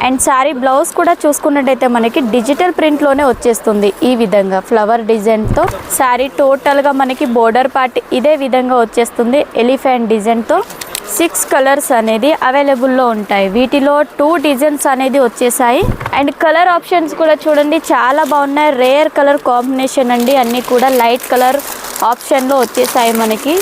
And sari blouse కూడా చూసుకున్నట్టయితే మనకి డిజిటల్ ప్రింట్లోనే వచ్చేస్తుంది. ఈ విధంగా ఫ్లవర్ డిజైన్తో శారీ టోటల్గా మనకి బోర్డర్ పార్ట్ ఇదే విధంగా వచ్చేస్తుంది. ఎలిఫెంట్ డిజైన్తో 6 కలర్స్ అనేది అవైలబుల్లో ఉంటాయి. వీటిలో 2 డిజైన్స్ అనేది వచ్చేసాయి. అండ్ కలర్ ఆప్షన్స్ కూడా చూడండి చాలా బాగున్నాయి. రేర్ కలర్ కాంబినేషన్ అండి, అన్నీ కూడా లైట్ కలర్ ఆప్షన్లో వచ్చేసాయి మనకి.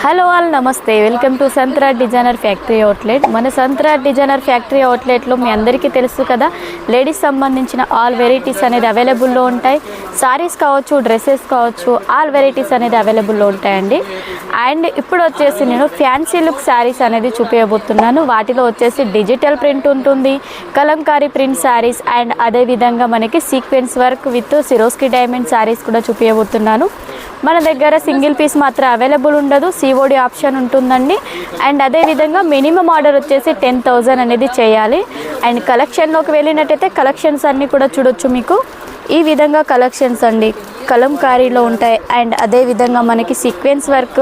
హలో ఆల్, నమస్తే, welcome to Santrat designer factory outlet. మన సంత్రాట్ డిజైనర్ ఫ్యాక్టరీ అవుట్లెట్లో మీ అందరికీ తెలుసు కదా, లేడీస్ సంబంధించిన ఆల్ వెరైటీస్ అనేది అవైలబుల్లో ఉంటాయి. సారీస్ కావచ్చు, డ్రెస్సెస్ కావచ్చు, ఆల్ వెరైటీస్ అనేది అవైలబుల్లో ఉంటాయండి. అండ్ ఇప్పుడు వచ్చేసి నేను ఫ్యాన్సీ లుక్ శారీస్ అనేది చూపించబోతున్నాను. వాటిలో వచ్చేసి డిజిటల్ ప్రింట్ ఉంటుంది, కలంకారీ ప్రింట్ శారీస్, అండ్ అదేవిధంగా మనకి sequence work with Swarovski diamond saris కూడా చూపించబోతున్నాను. మన దగ్గర సింగిల్ పీస్ మాత్రం అవైలబుల్ ఉండదు, సిఓడి ఆప్షన్ ఉంటుందండి. అండ్ అదేవిధంగా మినిమం ఆర్డర్ వచ్చేసి 10,000 అనేది చేయాలి. అండ్ కలెక్షన్లోకి వెళ్ళినట్టయితే కలెక్షన్స్ అన్నీ కూడా చూడొచ్చు. మీకు ఈ విధంగా కలెక్షన్స్ అండి కలంకారీలో ఉంటాయి. అండ్ అదేవిధంగా మనకి సీక్వెన్స్ వర్క్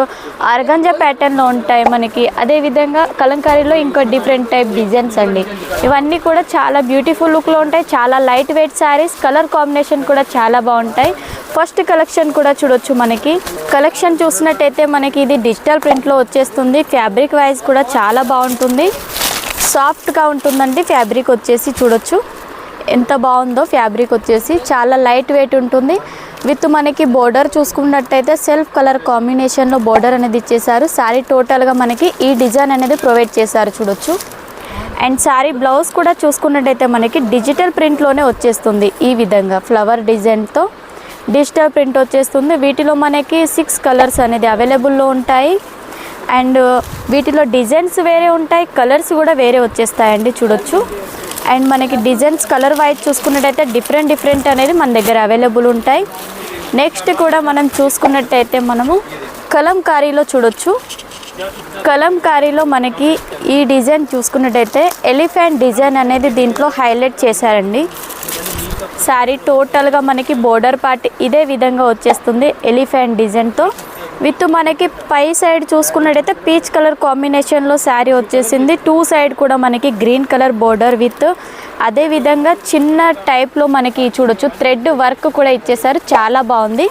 ఆర్గంజా ప్యాటర్న్లో ఉంటాయి మనకి. అదేవిధంగా కలంకారీలో ఇంకో డిఫరెంట్ టైప్ డిజైన్స్ అండి. ఇవన్నీ కూడా చాలా బ్యూటిఫుల్ లుక్లో ఉంటాయి. చాలా light weight saris, colour combination కూడా చాలా బాగుంటాయి. ఫస్ట్ కలెక్షన్ కూడా చూడొచ్చు. మనకి కలెక్షన్ చూసినట్టయితే మనకి ఇది డిజిటల్ ప్రింట్లో వచ్చేస్తుంది. ఫ్యాబ్రిక్ వైజ్ కూడా చాలా బాగుంటుంది, సాఫ్ట్గా ఉంటుందండి. ఫ్యాబ్రిక్ వచ్చేసి చూడొచ్చు ఎంత బాగుందో. ఫ్యాబ్రిక్ వచ్చేసి చాలా లైట్ వెయిట్ ఉంటుంది. విత్ మనకి బోర్డర్ చూసుకున్నట్టయితే సెల్ఫ్ కలర్ కాంబినేషన్లో బోర్డర్ అనేది ఇచ్చేసారు. శారీ టోటల్గా మనకి ఈ డిజైన్ అనేది ప్రొవైడ్ చేశారు చూడొచ్చు. అండ్ శారీ బ్లౌజ్ కూడా చూసుకున్నట్టయితే మనకి డిజిటల్ ప్రింట్లోనే వచ్చేస్తుంది. ఈ విధంగా ఫ్లవర్ డిజైన్తో డిజిటల్ ప్రింట్ వచ్చేస్తుంది. వీటిలో మనకి 6 కలర్స్ అనేది అవైలబుల్లో ఉంటాయి. అండ్ వీటిలో డిజైన్స్ వేరే ఉంటాయి, కలర్స్ కూడా వేరే వచ్చేస్తాయండి చూడొచ్చు. అండ్ మనకి డిజైన్స్ కలర్ వైజ్ చూసుకున్నట్టయితే డిఫరెంట్ అనేది మన దగ్గర అవైలబుల్ ఉంటాయి. నెక్స్ట్ కూడా మనం చూసుకున్నట్టయితే మనము కలంకారీలో చూడొచ్చు. కలంకారీలో మనకి ఈ డిజైన్ చూసుకున్నట్టయితే ఎలిఫెంట్ డిజైన్ అనేది దీంట్లో హైలైట్ చేశారండి. శారీ టోటల్గా మనకి బోర్డర్ పార్ట్ ఇదే విధంగా వచ్చేస్తుంది ఎలిఫెంట్ డిజైన్తో. విత్ మనకి పై సైడ్ చూసుకున్నట్టయితే పీచ్ కలర్ కాంబినేషన్లో శారీ వచ్చేసింది. 2 సైడ్ కూడా మనకి గ్రీన్ కలర్ బోర్డర్ విత్ అదేవిధంగా చిన్న టైప్లో మనకి చూడొచ్చు థ్రెడ్ వర్క్ కూడా ఇచ్చేసారు, చాలా బాగుంది.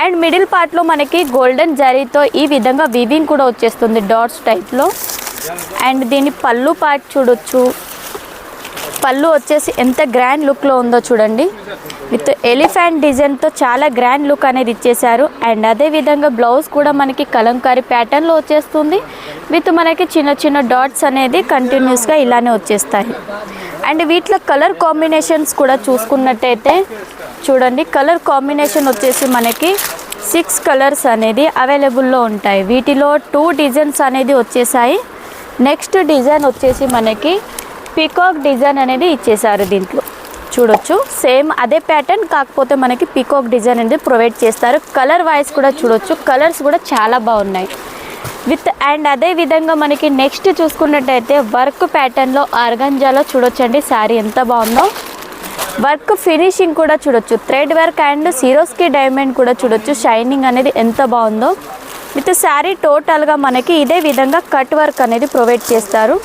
అండ్ మిడిల్ పార్ట్లో మనకి గోల్డెన్ జరీతో ఈ విధంగా వీవింగ్ కూడా వచ్చేస్తుంది డాట్స్ టైప్లో. అండ్ దీని పళ్ళు పార్ట్ చూడొచ్చు. పళ్ళు వచ్చేసి ఎంత గ్రాండ్ లుక్లో ఉందో చూడండి. విత్ ఎలిఫెంట్ డిజైన్తో చాలా గ్రాండ్ లుక్ అనేది ఇచ్చేసారు. అండ్ అదేవిధంగా బ్లౌజ్ కూడా మనకి కలంకారీ ప్యాటర్న్లో వచ్చేస్తుంది. విత్ మనకి చిన్న చిన్న డాట్స్ అనేది కంటిన్యూస్గా ఇలానే వచ్చేస్తాయి. అండ్ వీటిలో కలర్ కాంబినేషన్స్ కూడా చూసుకున్నట్టయితే చూడండి, కలర్ కాంబినేషన్ వచ్చేసి మనకి 6 కలర్స్ అనేది అవైలబుల్లో ఉంటాయి. వీటిలో 2 డిజైన్స్ అనేది వచ్చేసాయి. నెక్స్ట్ డిజైన్ వచ్చేసి మనకి పీకాక్ డిజైన్ అనేది ఇచ్చేసారు దీంట్లో చూడొచ్చు. సేమ్ అదే ప్యాటర్న్, కాకపోతే మనకి పీకాక్ డిజైన్ అనేది ప్రొవైడ్ చేస్తారు. కలర్ వైజ్ కూడా చూడొచ్చు, కలర్స్ కూడా చాలా బాగున్నాయి విత్. అండ్ అదే విధంగా మనకి నెక్స్ట్ చూసుకున్నట్టయితే వర్క్ ప్యాటర్న్లో ఆర్గంజాలో చూడొచ్చండి శారీ ఎంత బాగుందో. వర్క్ ఫినిషింగ్ కూడా చూడొచ్చు, thread work and Swarovski diamond కూడా చూడొచ్చు. షైనింగ్ అనేది ఎంత బాగుందో. విత్ శారీ టోటల్గా మనకి ఇదే విధంగా కట్ వర్క్ అనేది ప్రొవైడ్ చేస్తారు.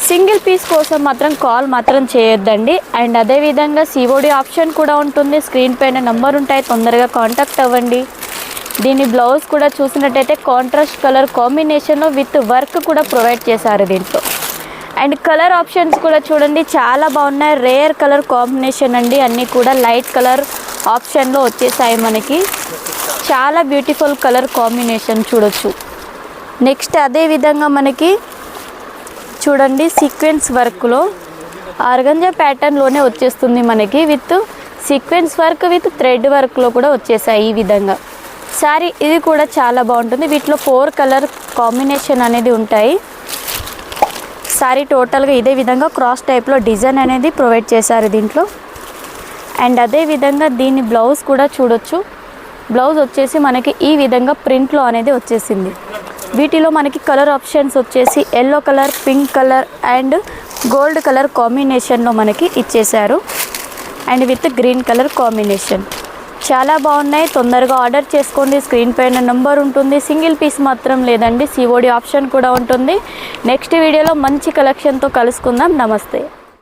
సింగిల్ పీస్ కోసం మాత్రం కాల్ మాత్రం చేయొద్దండి. అండ్ అదేవిధంగా సిఓడి ఆప్షన్ కూడా ఉంటుంది. స్క్రీన్ పైన నెంబర్ ఉంటాయి, తొందరగా కాంటాక్ట్ అవ్వండి. దీని బ్లౌజ్ కూడా చూసినట్టయితే కాంట్రాస్ట్ కలర్ కాంబినేషన్లో విత్ వర్క్ కూడా ప్రొవైడ్ చేశారు దీంట్లో. అండ్ కలర్ ఆప్షన్స్ కూడా చూడండి చాలా బాగున్నాయి. రేర్ కలర్ కాంబినేషన్ అండి, అన్నీ కూడా లైట్ కలర్ ఆప్షన్లో వచ్చేసాయి మనకి. చాలా బ్యూటిఫుల్ కలర్ కాంబినేషన్ చూడొచ్చు. నెక్స్ట్ అదేవిధంగా మనకి చూడండి సీక్వెన్స్ వర్క్లో ఆర్గంజా ప్యాటర్న్లోనే వచ్చేస్తుంది మనకి. With sequence work with thread వర్క్లో కూడా వచ్చేసాయి ఈ విధంగా శారీ. ఇది కూడా చాలా బాగుంటుంది. వీటిలో 4 కలర్ కాంబినేషన్ అనేది ఉంటాయి. శారీ టోటల్గా ఇదే విధంగా క్రాస్ టైప్లో డిజైన్ అనేది ప్రొవైడ్ చేశారు దీంట్లో. అండ్ అదేవిధంగా దీని బ్లౌజ్ కూడా చూడొచ్చు. బ్లౌజ్ వచ్చేసి మనకి ఈ విధంగా ప్రింట్లో అనేది వచ్చేసింది. వీటిలో మనకి కలర్ ఆప్షన్స్ వచ్చేసి yellow colour, pink colour and gold colour కాంబినేషన్లో మనకి ఇచ్చేశారు. And with green colour combination చాలా బాగున్నాయి. తొందరగా ఆర్డర్ చేసుకోండి. స్క్రీన్ పైన నెంబర్ ఉంటుంది. సింగిల్ పీస్ మాత్రం లేదండి, COD ఆప్షన్ కూడా ఉంటుంది. నెక్స్ట్ వీడియోలో మంచి కలెక్షన్తో కలుసుకుందాం. నమస్తే.